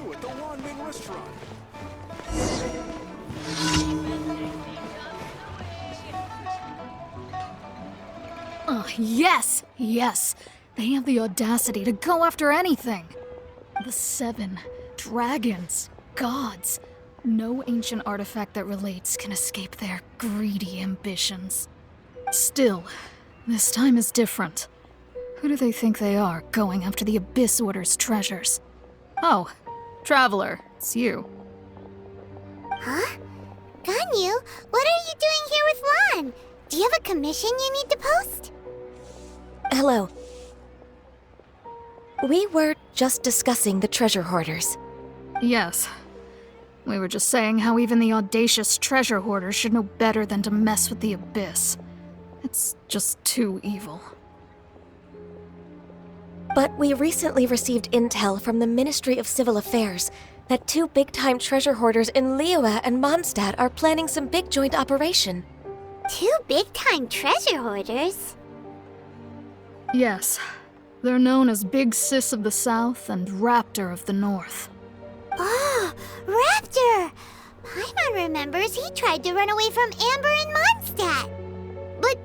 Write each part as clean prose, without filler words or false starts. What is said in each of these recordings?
you at the Wanming restaurant. Yes! Yes! They have the audacity to go after anything! The 7 dragons, gods. No ancient artifact that relates can escape their greedy ambitions. Still, this time is different. Who do they think they are, going after the Abyss Order's treasures? Oh, Traveler, it's you. Huh? Ganyu, what are you doing here with Lan? Do you have a commission you need to post? Hello. We were just discussing the treasure hoarders. Yes. We were just saying how even the audacious treasure hoarders should know better than to mess with the Abyss. It's just too evil. But we recently received intel from the Ministry of Civil Affairs that 2 big-time treasure hoarders in Liyue and Mondstadt are planning some big joint operation. 2 big-time treasure hoarders? Yes. They're known as Big Sis of the South and Raptor of the North. Oh, Raptor! Paimon remembers he tried to run away from Amber in Mondstadt. But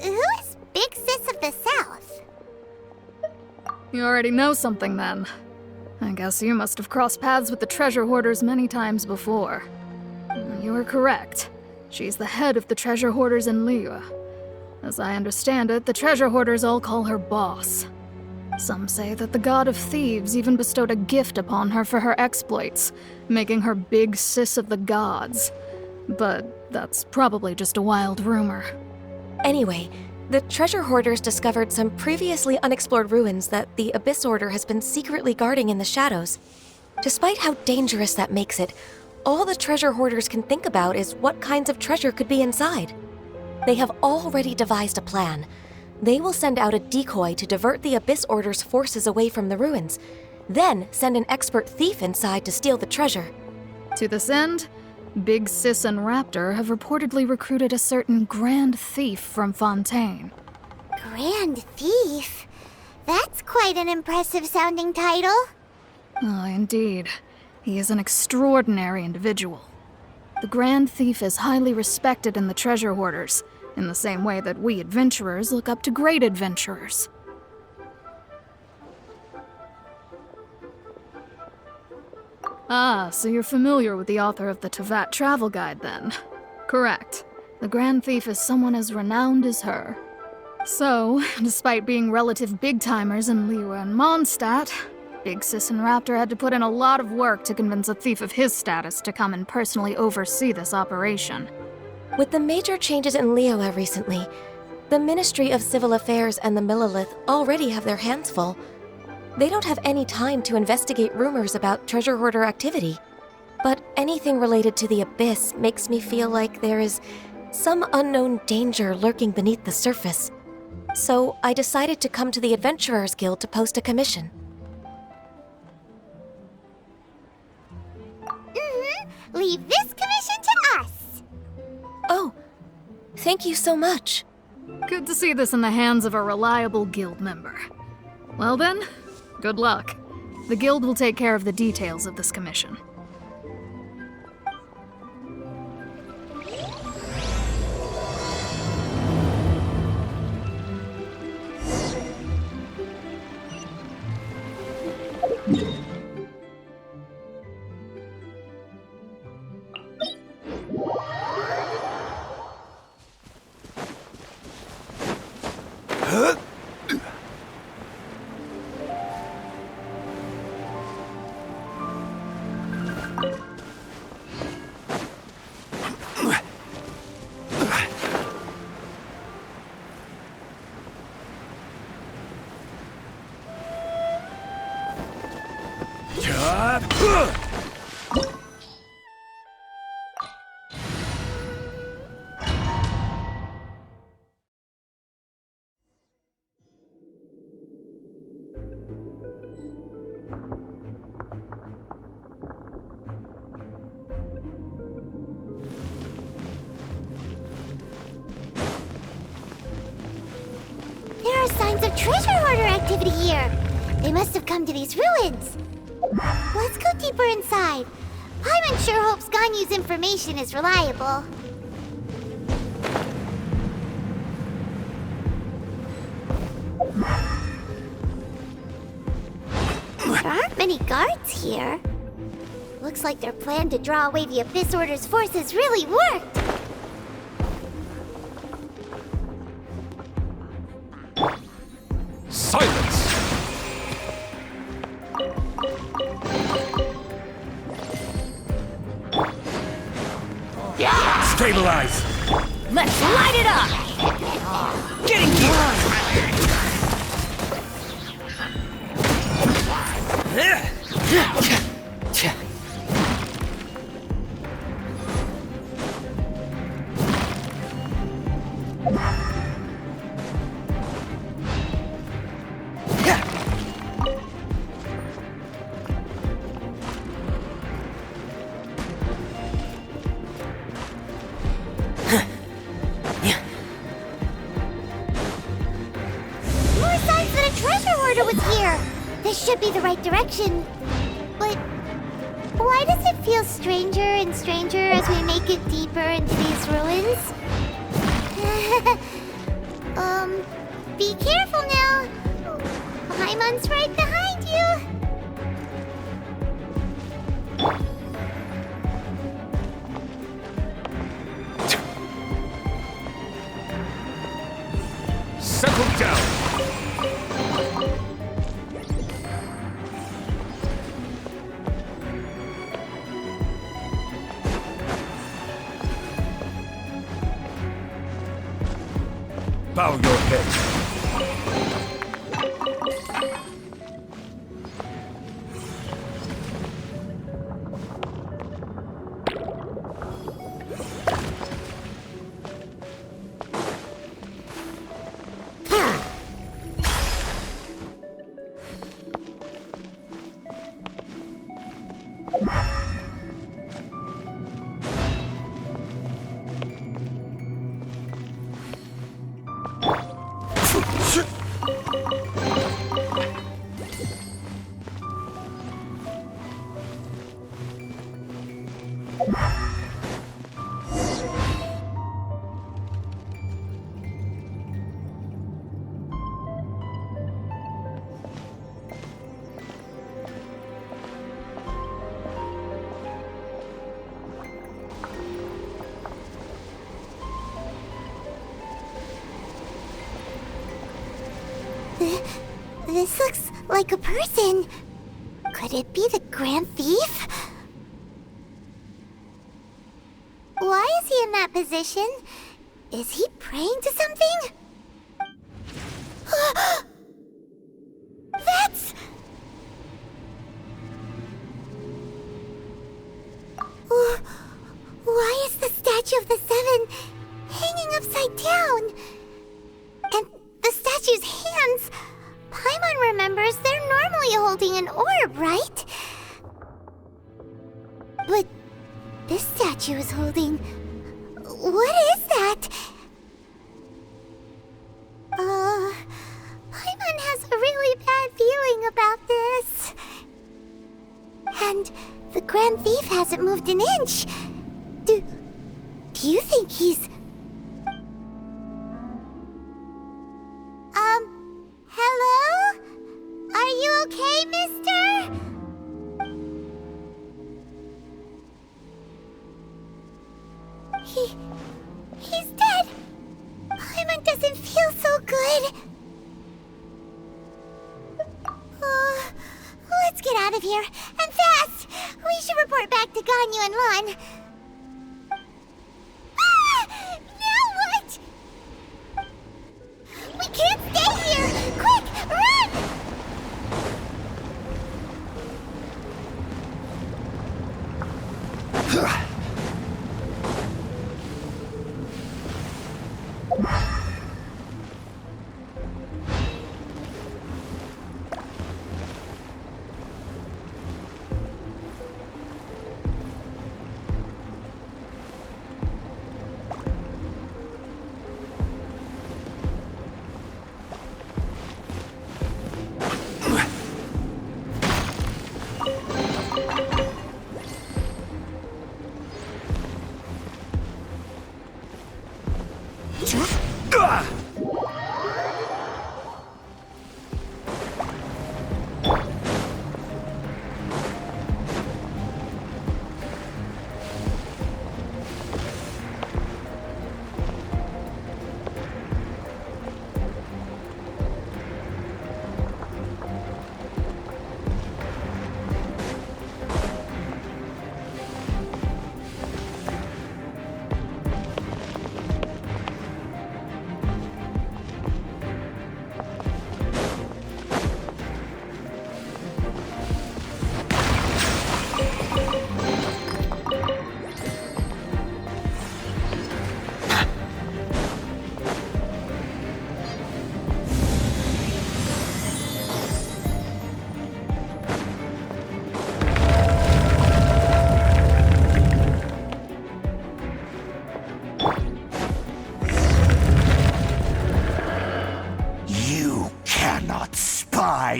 who is Big Sis of the South? You already know something then. I guess you must have crossed paths with the treasure hoarders many times before. You were correct. She's the head of the treasure hoarders in Liyue. As I understand it, the treasure hoarders all call her boss. Some say that the god of thieves even bestowed a gift upon her for her exploits, making her Big Sis of the gods. But that's probably just a wild rumor. Anyway, the treasure hoarders discovered some previously unexplored ruins that the Abyss Order has been secretly guarding in the shadows. Despite how dangerous that makes it, all the treasure hoarders can think about is what kinds of treasure could be inside. They have already devised a plan. They will send out a decoy to divert the Abyss Order's forces away from the ruins, then send an expert thief inside to steal the treasure. To this end, Big Sis and Raptor have reportedly recruited a certain Grand Thief from Fontaine. Grand Thief? That's quite an impressive sounding title. Oh, indeed. He is an extraordinary individual. The Grand Thief is highly respected in the treasure hoarders, in the same way that we adventurers look up to great adventurers. Ah, so you're familiar with the author of the Tevat travel guide then? Correct. The Grand Thief is someone as renowned as her. So, despite being relative big-timers in Liyue and Mondstadt, Big Sis and Raptor had to put in a lot of work to convince a thief of his status to come and personally oversee this operation. With the major changes in Liyue recently, the Ministry of Civil Affairs and the Millelith already have their hands full. They don't have any time to investigate rumors about treasure hoarder activity. But anything related to the Abyss makes me feel like there is some unknown danger lurking beneath the surface. So I decided to come to the Adventurers Guild to post a commission. Leave this commission to us. Oh, thank you so much. Good to see this in the hands of a reliable guild member. Well then, good luck. The guild will take care of the details of this commission. There are signs of treasure hoarder activity here. They must have come to these ruins. Let's go deeper inside. Paimon sure hopes Ganyu's information is reliable. There aren't many guards here. Looks like their plan to draw away the Abyss Order's forces really worked. Silence! Stabilize! Let's light it up! Getting here! More signs that a treasure hoarder was here. This should be the right direction. But why does it feel stranger and stranger as we make it deeper into these ruins? Be careful now. Paimon's right behind you. Settle down! Bow your head. This looks like a person. Could it be the Grand Thief? Why is he in that position? Is he praying to something? That's... Why is the Statue of the Seven hanging upside down? And the statue's hands... Paimon remembers they're normally holding an orb, right? But this statue is holding... What is that? Paimon has a really bad feeling about this. And the Grand Thief hasn't moved an inch. Do you think he's... Hello? Are you okay, mister? He's dead. Paimon doesn't feel so good. Let's get out of here, and fast! We should report back to Ganyu and Lon. Now what? We can't stay here! Quick, run!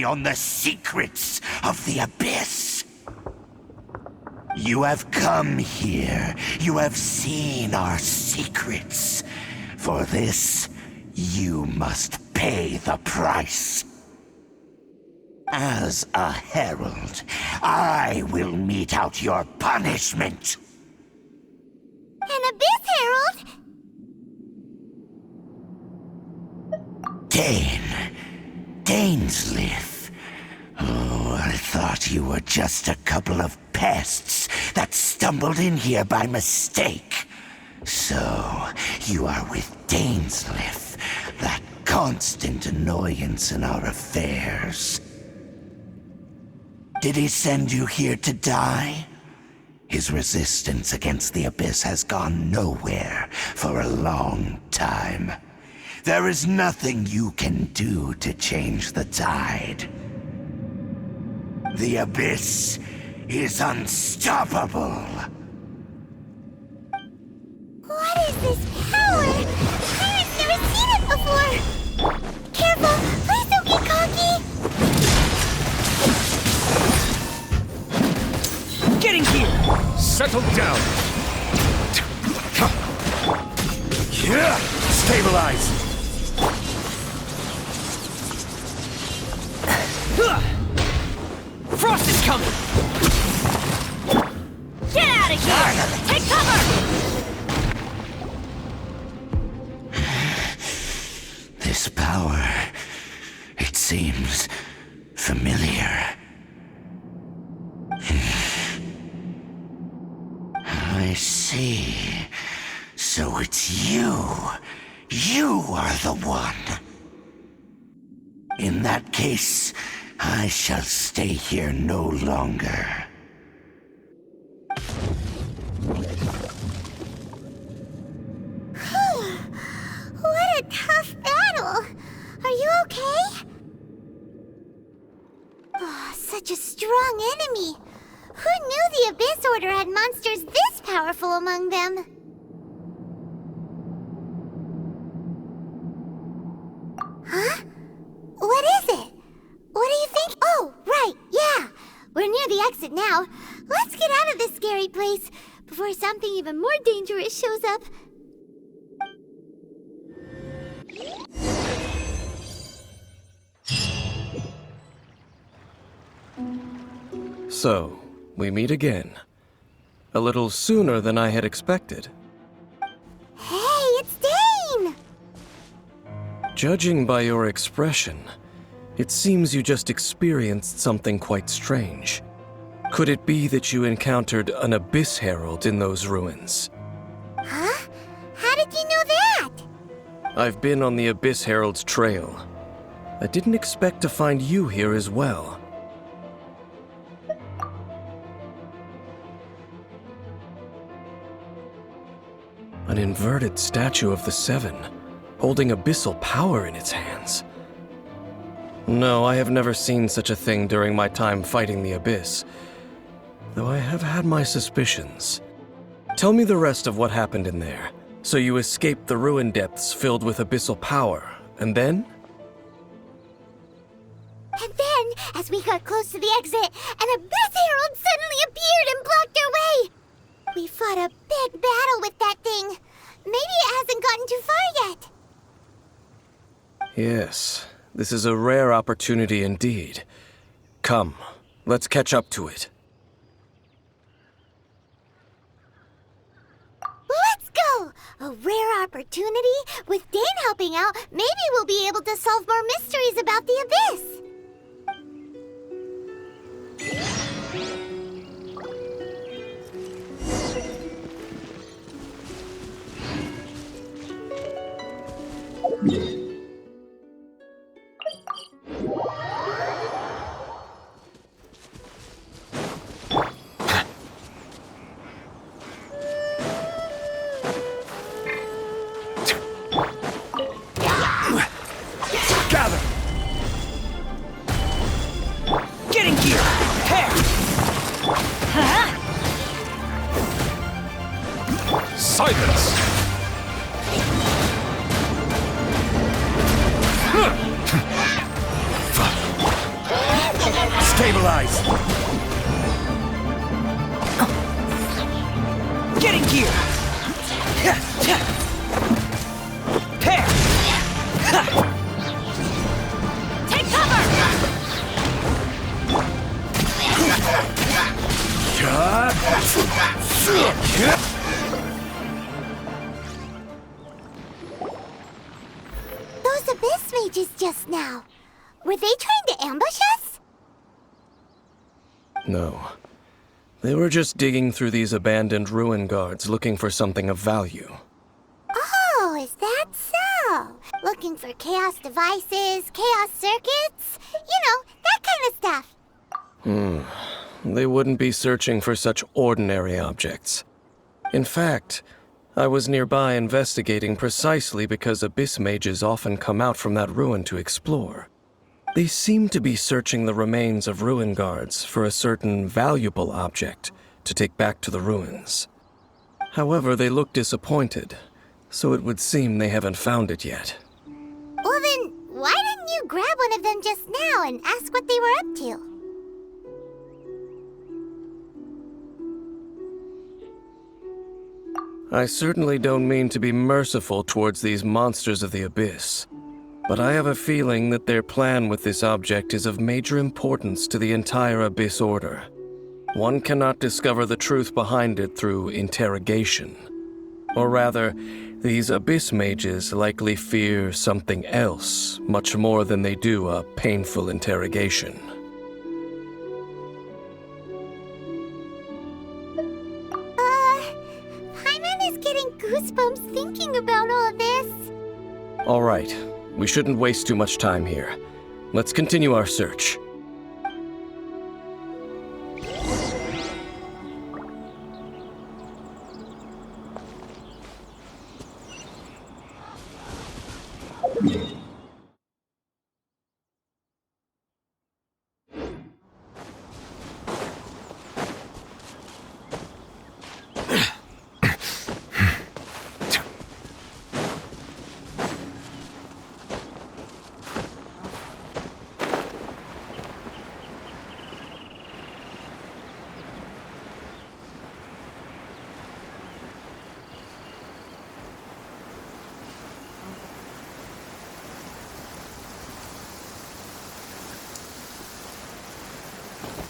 on the secrets of the Abyss. You have come here. You have seen our secrets. For this, you must pay the price. As a herald, I will mete out your punishment. An Abyss Herald? Dainsleif. Oh, I thought you were just a couple of pests that stumbled in here by mistake. So, you are with Dainsleif, that constant annoyance in our affairs. Did he send you here to die? His resistance against the Abyss has gone nowhere for a long time. There is nothing you can do to change the tide. The Abyss is unstoppable. What is this power? I've never seen it before! Careful! Please don't get cocky! Getting here! Settle down! Stabilize! Frost is coming! Get out of here! Take cover! This power, it seems familiar. I see. So it's you. You are the one. In that case, I shall stay here no longer. What a tough battle! Are you okay? Oh, such a strong enemy! Who knew the Abyss Order had monsters this powerful among them? Huh? What is it? What do you think? Oh, right, yeah! We're near the exit now. Let's get out of this scary place before something even more dangerous shows up. So, we meet again. A little sooner than I had expected. Hey, it's Dane! Judging by your expression, it seems you just experienced something quite strange. Could it be that you encountered an Abyss Herald in those ruins? Huh? How did you know that? I've been on the Abyss Herald's trail. I didn't expect to find you here as well. An inverted statue of the Seven, holding abyssal power in its hands. No, I have never seen such a thing during my time fighting the Abyss, though I have had my suspicions. Tell me the rest of what happened in there. So you escaped the ruin depths filled with abyssal power, and then? And then, as we got close to the exit, an Abyss Herald suddenly appeared and blocked our way! We fought a big battle with that thing. Maybe it hasn't gotten too far yet. Yes, this is a rare opportunity indeed. Come, let's catch up to it. Let's go! A rare opportunity? With Dane helping out, maybe we'll be able to solve more mysteries about the Abyss. Gather! Getting here! Hair! Silence! Neutralize! Getting gear! Pair! Take cover! Those abyss mages just now. Were they trying to ambush us? No. They were just digging through these abandoned ruin guards looking for something of value. Oh, is that so? Looking for chaos devices, chaos circuits? You know, that kind of stuff. They wouldn't be searching for such ordinary objects. In fact, I was nearby investigating precisely because abyss mages often come out from that ruin to explore. They seem to be searching the remains of ruin guards for a certain valuable object to take back to the ruins. However, they look disappointed, so it would seem they haven't found it yet. Well then, why didn't you grab one of them just now and ask what they were up to? I certainly don't mean to be merciful towards these monsters of the abyss, but I have a feeling that their plan with this object is of major importance to the entire Abyss Order. One cannot discover the truth behind it through interrogation. Or rather, these Abyss mages likely fear something else much more than they do a painful interrogation. Paimon is getting goosebumps thinking about all this. All right, we shouldn't waste too much time here. Let's continue our search.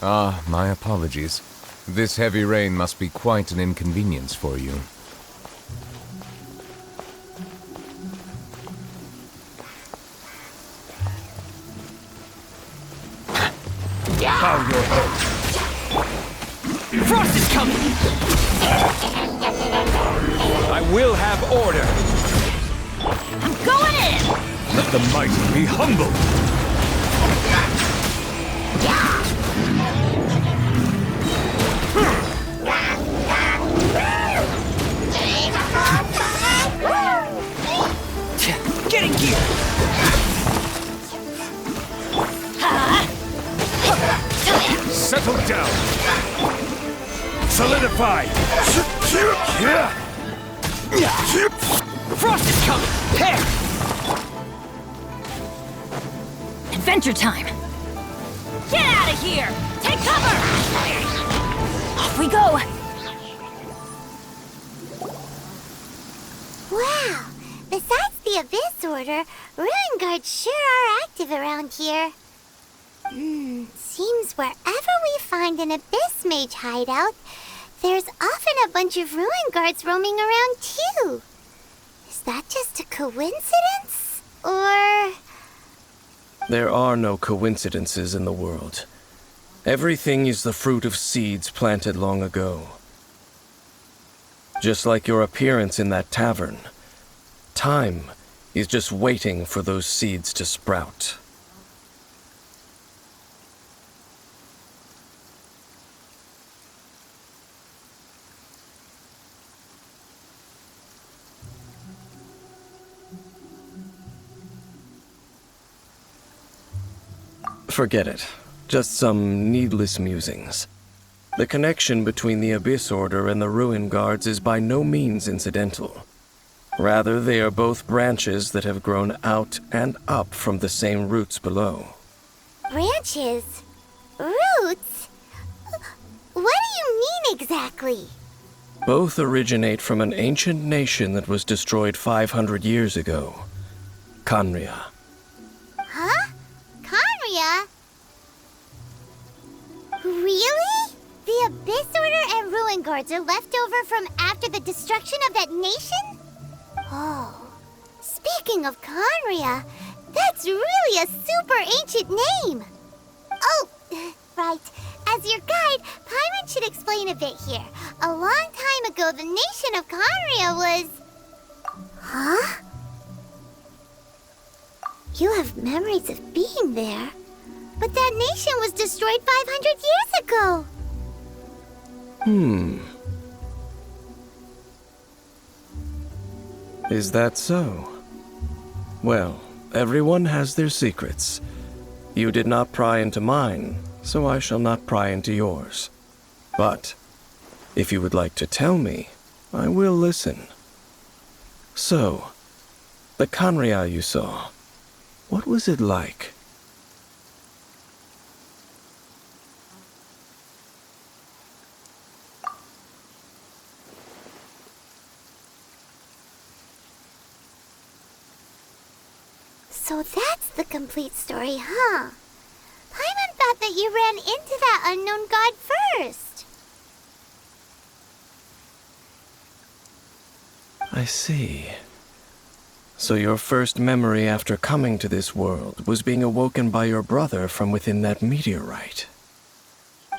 Ah, my apologies. This heavy rain must be quite an inconvenience for you. Bow your head! Frost is coming! I will have order! I'm going in! Let the mighty be humble! Getting gear! Settle down! Solidify! Frost is coming! Pair! Adventure time! Get out of here! Take cover! Off we go! Wow! Besides the Abyss Order, Ruin Guards sure are active around here. Seems wherever we find an Abyss Mage hideout, there's often a bunch of Ruin Guards roaming around too. Is that just a coincidence? Or... There are no coincidences in the world. Everything is the fruit of seeds planted long ago. Just like your appearance in that tavern, time is just waiting for those seeds to sprout. Forget it. Just some needless musings. The connection between the Abyss Order and the Ruin Guards is by no means incidental. Rather, they are both branches that have grown out and up from the same roots below. branches? Roots? roots? What do you mean exactly? Both originate from an ancient nation that was destroyed 500 years ago. Khaenri'ah. Huh? Khaenri'ah? Really? The Abyss Order and Ruin Guards are left over from after the destruction of that nation? Oh. Speaking of Khaenri'ah, that's really a super ancient name. Oh, right. As your guide, Paimon should explain a bit here. A long time ago, the nation of Khaenri'ah was... Huh? You have memories of being there. But that nation was destroyed 500 years ago. Is that so? Well, everyone has their secrets. You did not pry into mine, so I shall not pry into yours. But, if you would like to tell me, I will listen. So, the Khaenri'ah you saw, what was it like? So that's the complete story, huh? Paimon thought that you ran into that unknown god first. I see. So your first memory after coming to this world was being awoken by your brother from within that meteorite.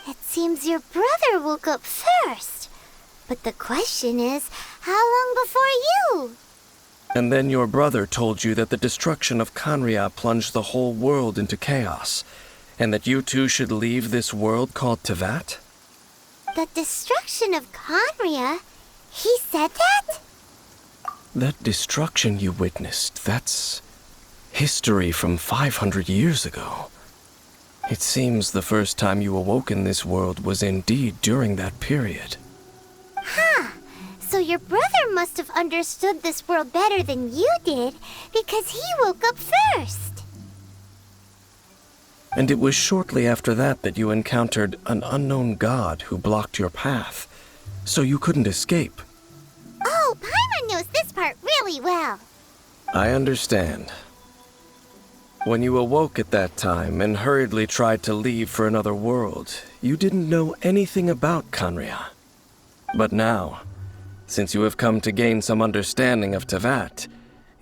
It seems your brother woke up first. But the question is, how long before you? And then your brother told you that the destruction of Khaenri'ah plunged the whole world into chaos, and that you two should leave this world called Teyvat? The destruction of Khaenri'ah? He said that? That destruction you witnessed, that's history from 500 years ago. It seems the first time you awoke in this world was indeed during that period. Huh. So your brother must have understood this world better than you did, because he woke up first. And it was shortly after that that you encountered an unknown god who blocked your path, so you couldn't escape. Oh, Paimon knows this part really well. I understand. When you awoke at that time and hurriedly tried to leave for another world, you didn't know anything about Khaenri'ah. But now, since you have come to gain some understanding of Teyvat,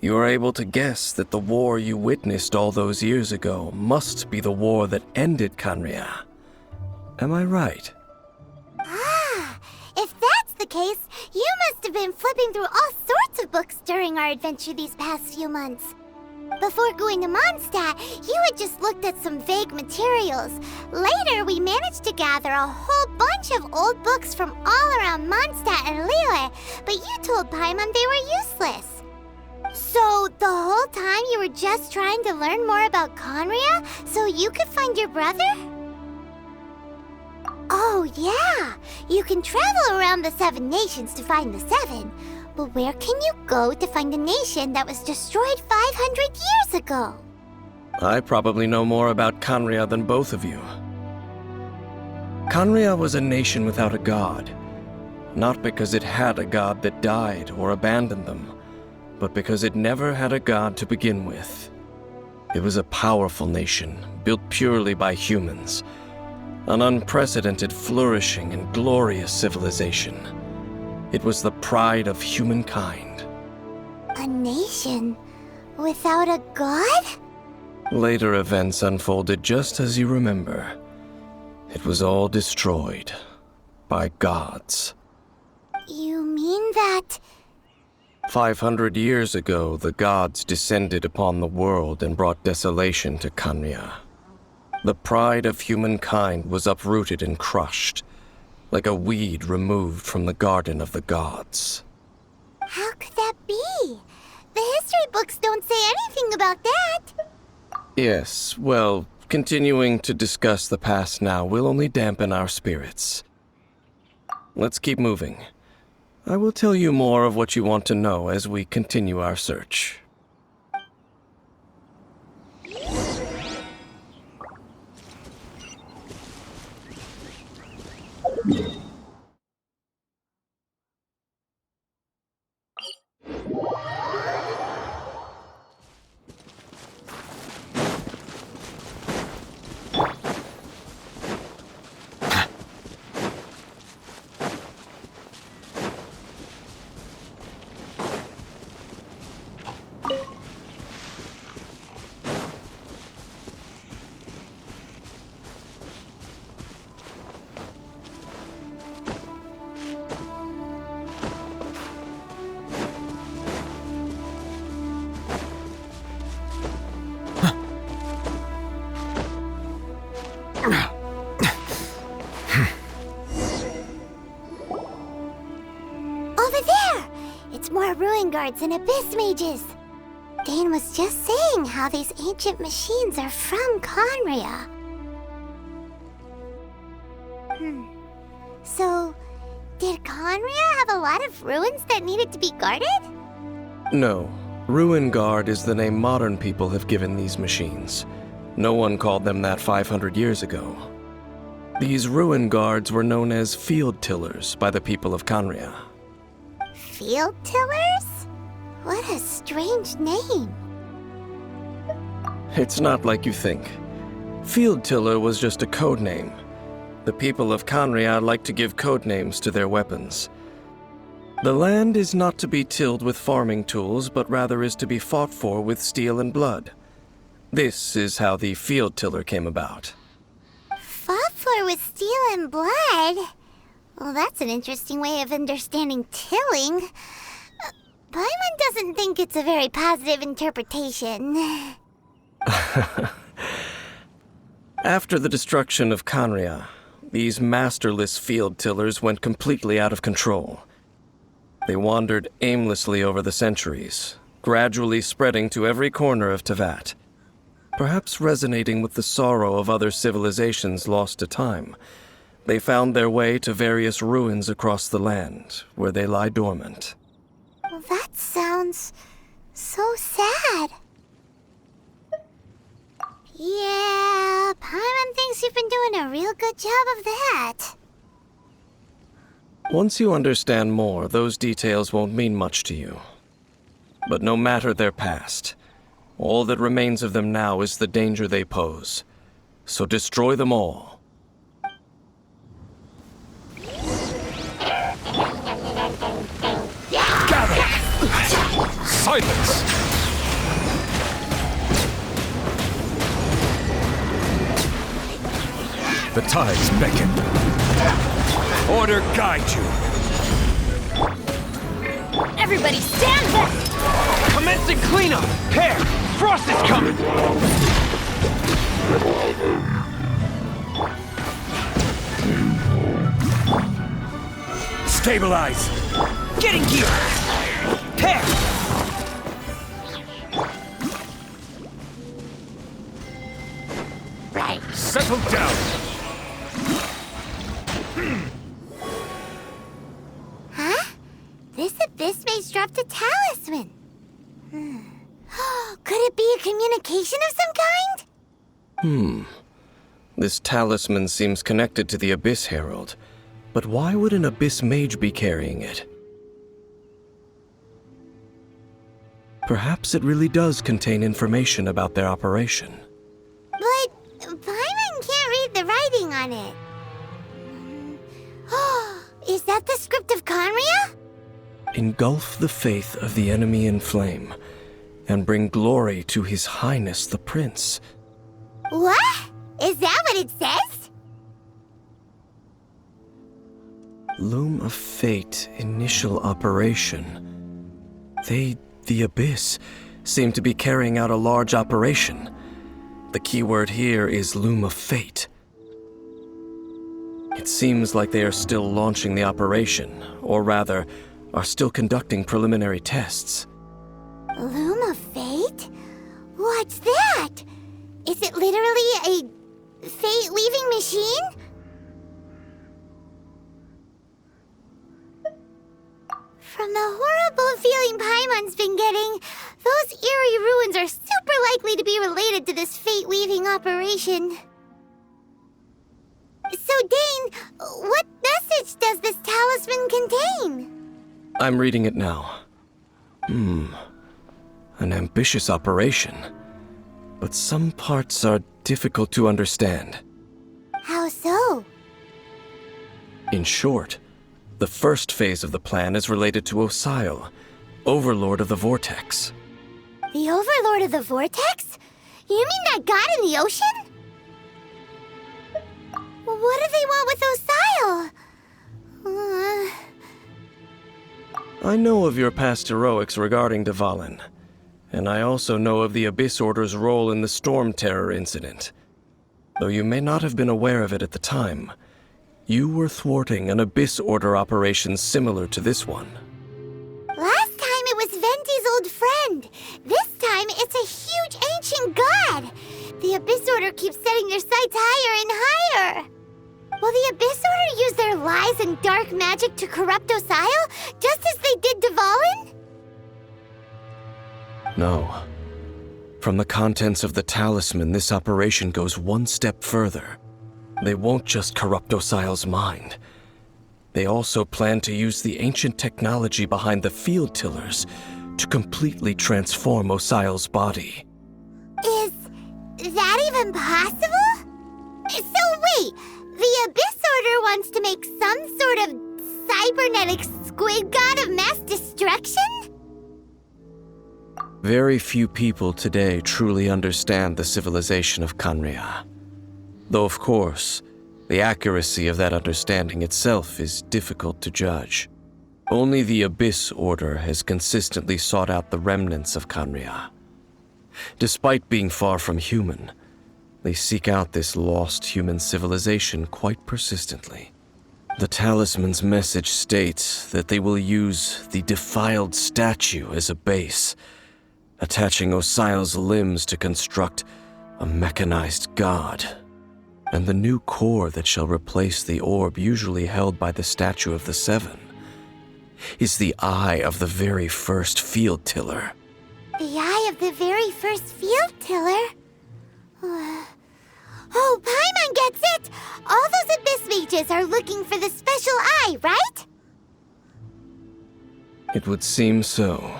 you are able to guess that the war you witnessed all those years ago must be the war that ended Khaenri'ah. Am I right? Ah, if that's the case, you must have been flipping through all sorts of books during our adventure these past few months. Before going to Mondstadt, you had just looked at some vague materials. Later, we managed to gather a whole bunch of old books from all around Mondstadt and Liyue, but you told Paimon they were useless. So, the whole time you were just trying to learn more about Khaenri'ah so you could find your brother? Oh, yeah! You can travel around the 7 nations to find the 7. But where can you go to find a nation that was destroyed 500 years ago? I probably know more about Khaenri'ah than both of you. Khaenri'ah was a nation without a god. Not because it had a god that died or abandoned them, but because it never had a god to begin with. It was a powerful nation, built purely by humans. An unprecedented, flourishing, and glorious civilization. It was the pride of humankind. A nation without a god? Later events unfolded just as you remember. It was all destroyed by gods. You mean that... 500 years ago, the gods descended upon the world and brought desolation to Khaenri'ah. The pride of humankind was uprooted and crushed, like a weed removed from the garden of the gods. How could that be? The history books don't say anything about that. Yes, well, continuing to discuss the past now will only dampen our spirits. Let's keep moving. I will tell you more of what you want to know as we continue our search. over there! It's more ruin guards and abyss mages. Dane was just saying how these ancient machines are from Conria. So, did Conria have a lot of ruins that needed to be guarded? No. Ruin Guard is the name modern people have given these machines. No one called them that 500 years ago. These Ruin Guards were known as Field Tillers by the people of Conria. Field Tillers? What a strange name. It's not like you think. Field Tiller was just a code name. The people of Conria like to give code names to their weapons. The land is not to be tilled with farming tools, but rather is to be fought for with steel and blood. This is how the Field Tiller came about. Fought for with steel and blood? Well, that's an interesting way of understanding tilling. Paimon doesn't think it's a very positive interpretation. After the destruction of Conria, these masterless field tillers went completely out of control. They wandered aimlessly over the centuries, gradually spreading to every corner of Teyvat. Perhaps resonating with the sorrow of other civilizations lost to time, they found their way to various ruins across the land, where they lie dormant. Well, that sounds so sad. Yeah, Paimon thinks you've been doing a real good job of that. Once you understand more, those details won't mean much to you. But no matter their past, all that remains of them now is the danger they pose. So destroy them all. Gather! Silence! The tides beckon. Order guide you. Everybody stand back! Commencing cleanup! Hair! Frost is coming! Stabilize! Getting gear! Hair! Right. Settle down! Huh? This abyss mage dropped a talisman. Could it be a communication of some kind? This talisman seems connected to the Abyss Herald. But why would an Abyss Mage be carrying it? Perhaps it really does contain information about their operation. But Paimon can't read the writing on it. Is that the script of Conria? Engulf the faith of the enemy in flame, and bring glory to His Highness the Prince. What? Is that what it says? Loom of Fate, initial operation. The Abyss, seem to be carrying out a large operation. The keyword here is Loom of Fate. It seems like they are still launching the operation, or rather, are still conducting preliminary tests. Loom of Fate? What's that? Is it literally a fate-weaving machine? From the horrible feeling Paimon's been getting, those eerie ruins are super likely to be related to this fate-weaving operation. So, Dane, what message does this talisman contain? I'm reading it now. An ambitious operation. But some parts are difficult to understand. How so? In short, the first phase of the plan is related to Osial, Overlord of the Vortex. The Overlord of the Vortex? You mean that god in the ocean? What do they want with Osial? I know of your past heroics regarding Dvalin, and I also know of the Abyss Order's role in the Storm Terror incident. Though you may not have been aware of it at the time, you were thwarting an Abyss Order operation similar to this one. friend. This time, it's a huge ancient god. The Abyss Order keeps setting their sights higher and higher. Will the Abyss Order use their lies and dark magic to corrupt Osile, just as they did Dvalin? No. From the contents of the talisman, this operation goes one step further. They won't just corrupt Osile's mind. They also plan to use the ancient technology behind the field tillers to completely transform Osile's body. Is that even possible? So wait, the Abyss Order wants to make some sort of cybernetic squid god of mass destruction? Very few people today truly understand the civilization of Khaenri'ah. Though, of course, the accuracy of that understanding itself is difficult to judge. Only the Abyss Order has consistently sought out the remnants of Khaenri'ah. Despite being far from human, they seek out this lost human civilization quite persistently. The talisman's message states that they will use the defiled statue as a base, attaching Osile's limbs to construct a mechanized god. And the new core that shall replace the orb usually held by the Statue of the Seven is the eye of the very first field tiller. The eye of the very first field tiller? Oh, Paimon gets it! All those Abyss mages are looking for the special eye, right? It would seem so.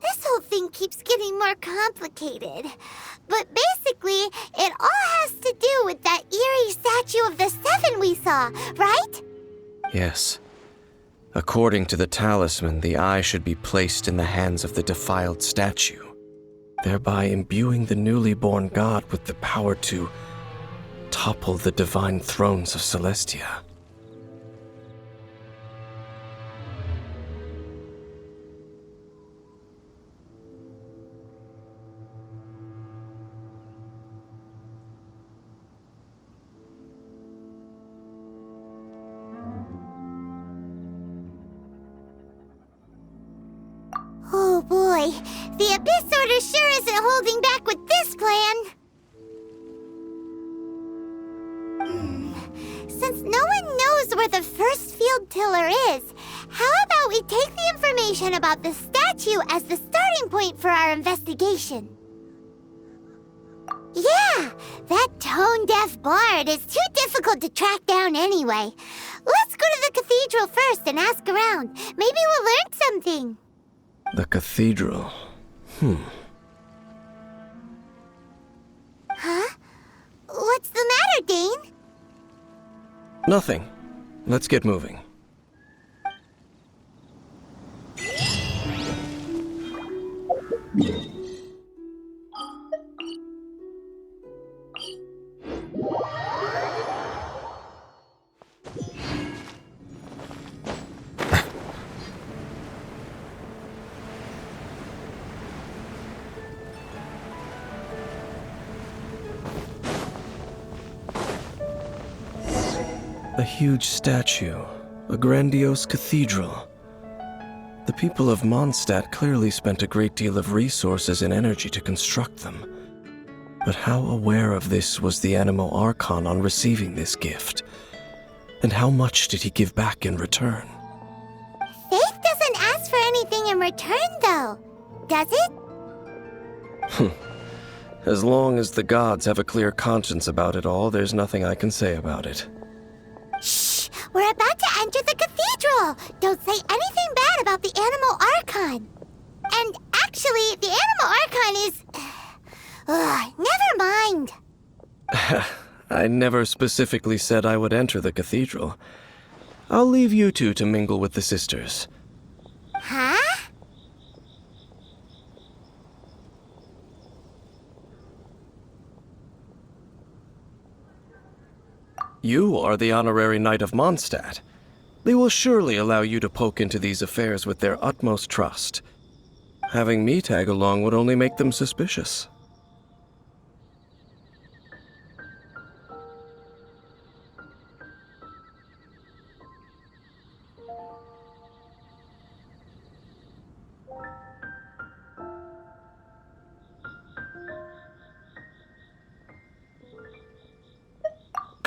This whole thing keeps getting more complicated. But basically, it all has to do with that eerie Statue of the Seven we saw, right? Yes. According to the talisman, the eye should be placed in the hands of the defiled statue, thereby imbuing the newly born god with the power to topple the divine thrones of Celestia. Oh boy, the Abyss Order sure isn't holding back with this plan. Since no one knows where the first field tiller is, how about we take the information about the statue as the starting point for our investigation? Yeah, that tone-deaf bard is too difficult to track down anyway. Let's go to the cathedral first and ask around. Maybe we'll learn something. The cathedral. Huh? What's the matter, Dane? Nothing. Let's get moving. A huge statue, a grandiose cathedral. The people of Mondstadt clearly spent a great deal of resources and energy to construct them. But how aware of this was the Anemo Archon on receiving this gift? And how much did he give back in return? Faith doesn't ask for anything in return, though, does it? As long as the gods have a clear conscience about it all, there's nothing I can say about it. Shh! We're about to enter the cathedral! Don't say anything bad about the Anemo Archon! And actually, the Anemo Archon is... never mind! I never specifically said I would enter the cathedral. I'll leave you two to mingle with the sisters. Huh? You are the honorary knight of Mondstadt. They will surely allow you to poke into these affairs with their utmost trust. Having me tag along would only make them suspicious.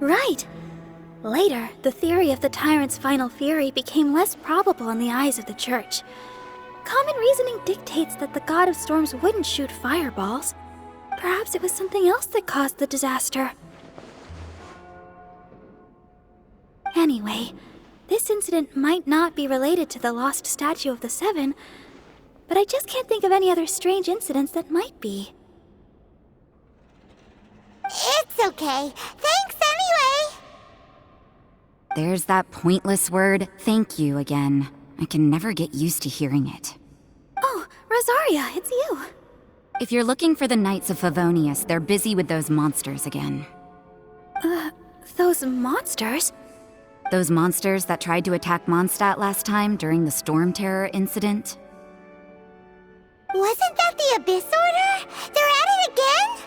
Right. Later, the theory of the tyrant's final fury became less probable in the eyes of the Church. Common reasoning dictates that the God of Storms wouldn't shoot fireballs. Perhaps it was something else that caused the disaster. Anyway, this incident might not be related to the lost statue of the Seven, but I just can't think of any other strange incidents that might be. It's okay. Thanks anyway. There's that pointless word, thank you, again. I can never get used to hearing it. Oh, Rosaria, it's you. If you're looking for the Knights of Favonius, they're busy with those monsters again. Those monsters? Those monsters that tried to attack Mondstadt last time during the Storm Terror incident? Wasn't that the Abyss Order? They're at it again?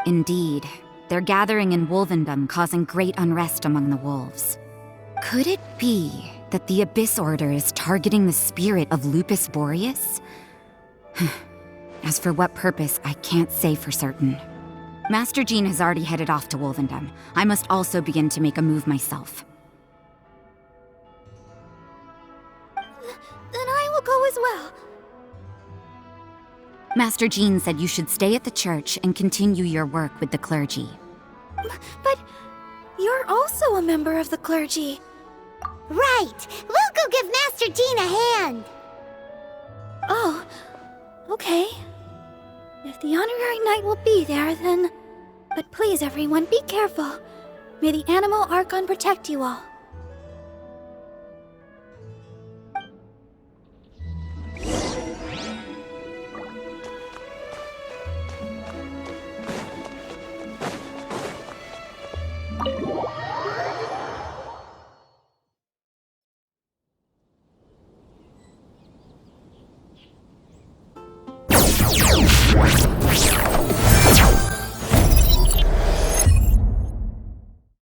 Indeed. They're gathering in Wolvendom, causing great unrest among the wolves. Could it be that the Abyss Order is targeting the spirit of Lupus Boreas? As for what purpose, I can't say for certain. Master Jean has already headed off to Wolvendom. I must also begin to make a move myself. Then I will go as well. Master Jean said you should stay at the church and continue your work with the clergy. But you're also a member of the clergy. Right. We'll go give Master Jean a hand. Oh, okay. If the honorary knight will be there, then... But please, everyone, be careful. May the Animal Archon protect you all.